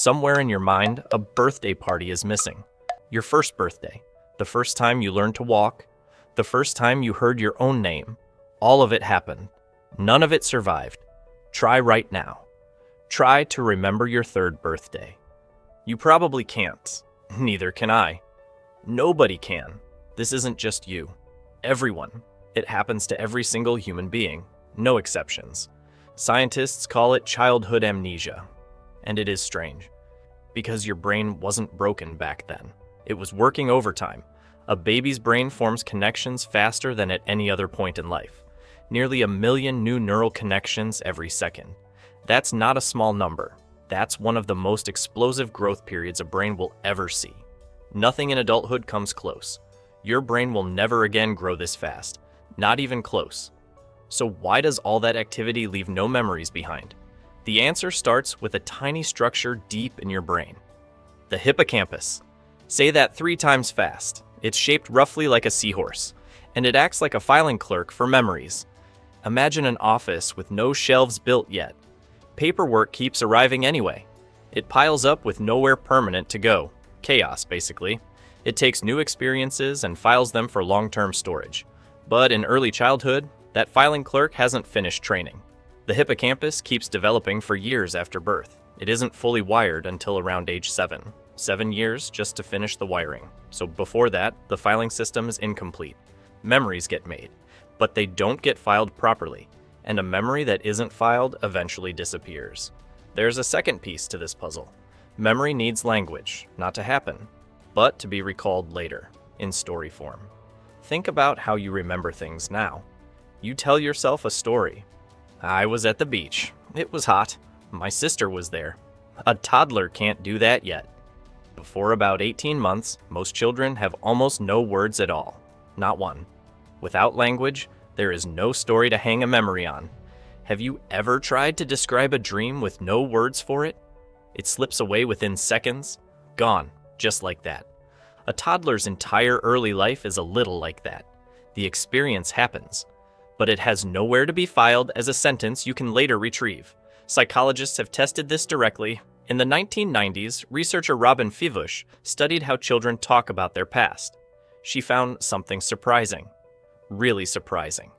Somewhere in your mind, a birthday party is missing. Your first birthday, the first time you learned to walk, the first time you heard your own name. All of it happened. None of it survived. Try right now. Try to remember your third birthday. You probably can't. Neither can I. Nobody can. This isn't just you. Everyone. It happens to every single human being. No exceptions. Scientists call it childhood amnesia. And it is strange. Because your brain wasn't broken back then. It was working overtime. A baby's brain forms connections faster than at any other point in life. Nearly 1 million new neural connections every second. That's not a small number. That's one of the most explosive growth periods a brain will ever see. Nothing in adulthood comes close. Your brain will never again grow this fast. Not even close. So why does all that activity leave no memories behind? The answer starts with a tiny structure deep in your brain. The hippocampus. Say that 3 times fast. It's shaped roughly like a seahorse, and it acts like a filing clerk for memories. Imagine an office with no shelves built yet. Paperwork keeps arriving anyway. It piles up with nowhere permanent to go. Chaos, basically. It takes new experiences and files them for long-term storage. But in early childhood, that filing clerk hasn't finished training. The hippocampus keeps developing for years after birth. It isn't fully wired until around age 7. 7 years just to finish the wiring. So before that, the filing system is incomplete. Memories get made, but they don't get filed properly, and a memory that isn't filed eventually disappears. There's a second piece to this puzzle. Memory needs language, not to happen, but to be recalled later, in story form. Think about how you remember things now. You tell yourself a story. I was at the beach. It was hot. My sister was there. A toddler can't do that yet. Before about 18 months, most children have almost no words at all. Not one. Without language, there is no story to hang a memory on. Have you ever tried to describe a dream with no words for it? It slips away within seconds. Gone, just like that. A toddler's entire early life is a little like that. The experience happens, but it has nowhere to be filed as a sentence you can later retrieve. Psychologists have tested this directly. In the 1990s, researcher Robin Fivush studied how children talk about their past. She found something surprising. Really surprising.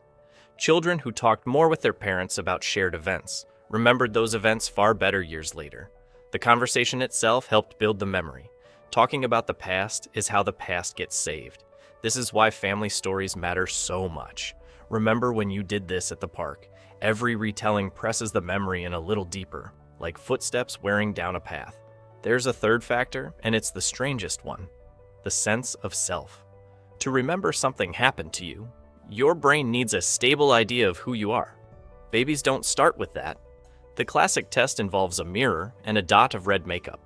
Children who talked more with their parents about shared events remembered those events far better years later. The conversation itself helped build the memory. Talking about the past is how the past gets saved. This is why family stories matter so much. Remember when you did this at the park. Every retelling presses the memory in a little deeper, like footsteps wearing down a path. There's a third factor, and it's the strangest one. The sense of self. To remember something happened to you, your brain needs a stable idea of who you are. Babies don't start with that. The classic test involves a mirror and a dot of red makeup.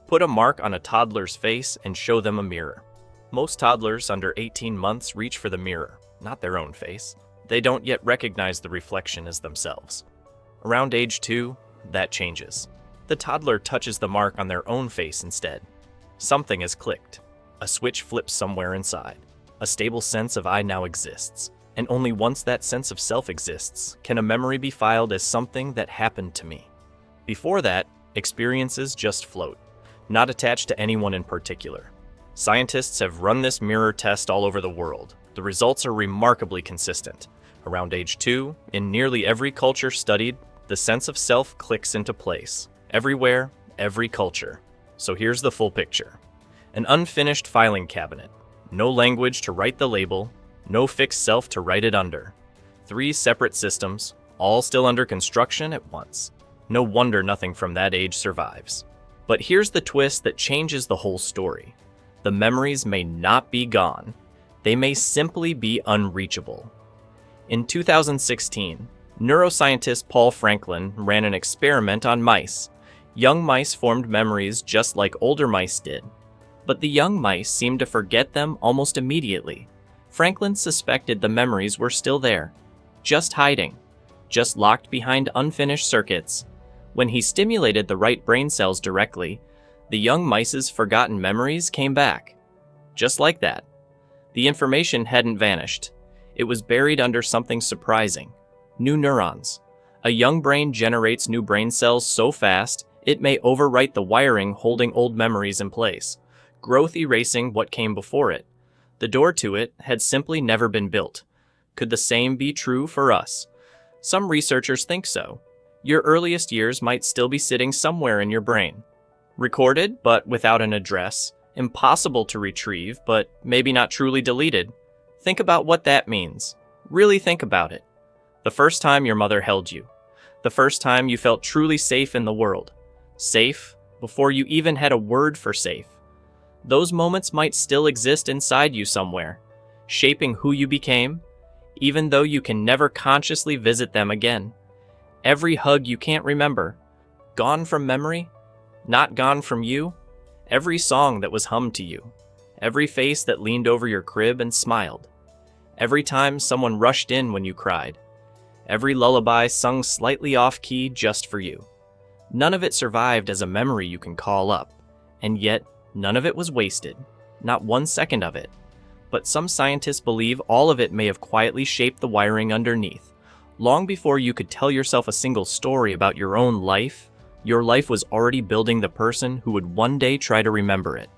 Put a mark on a toddler's face and show them a mirror. Most toddlers under 18 months reach for the mirror, not their own face. They don't yet recognize the reflection as themselves. Around age 2, that changes. The toddler touches the mark on their own face instead. Something has clicked. A switch flips somewhere inside. A stable sense of I now exists. And only once that sense of self exists can a memory be filed as something that happened to me. Before that, experiences just float, not attached to anyone in particular. Scientists have run this mirror test all over the world. The results are remarkably consistent. Around age 2, in nearly every culture studied, the sense of self clicks into place. Everywhere, every culture. So here's the full picture. An unfinished filing cabinet. No language to write the label. No fixed self to write it under. 3 separate systems, all still under construction at once. No wonder nothing from that age survives. But here's the twist that changes the whole story. The memories may not be gone. They may simply be unreachable. In 2016, neuroscientist Paul Frankland ran an experiment on mice. Young mice formed memories just like older mice did. But the young mice seemed to forget them almost immediately. Frankland suspected the memories were still there, just hiding, just locked behind unfinished circuits. When he stimulated the right brain cells directly, the young mice's forgotten memories came back. Just like that. The information hadn't vanished. It was buried under something surprising. New neurons. A young brain generates new brain cells so fast, It may overwrite the wiring holding old memories in place, growth erasing what came before it. The door to it had simply never been built. Could the same be true for us? Some researchers think so. Your earliest years might still be sitting somewhere in your brain. Recorded, but without an address. Impossible to retrieve, but maybe not truly deleted. Think about what that means. Really think about it. The first time your mother held you. The first time you felt truly safe in the world. Safe before you even had a word for safe. Those moments might still exist inside you somewhere, shaping who you became, even though you can never consciously visit them again. Every hug you can't remember, gone from memory, not gone from you. Every song that was hummed to you, every face that leaned over your crib and smiled, every time someone rushed in when you cried, every lullaby sung slightly off-key just for you. None of it survived as a memory you can call up, and yet none of it was wasted, not 1 second of it. But some scientists believe all of it may have quietly shaped the wiring underneath. Long before you could tell yourself a single story about your own life, your life was already building the person who would one day try to remember it.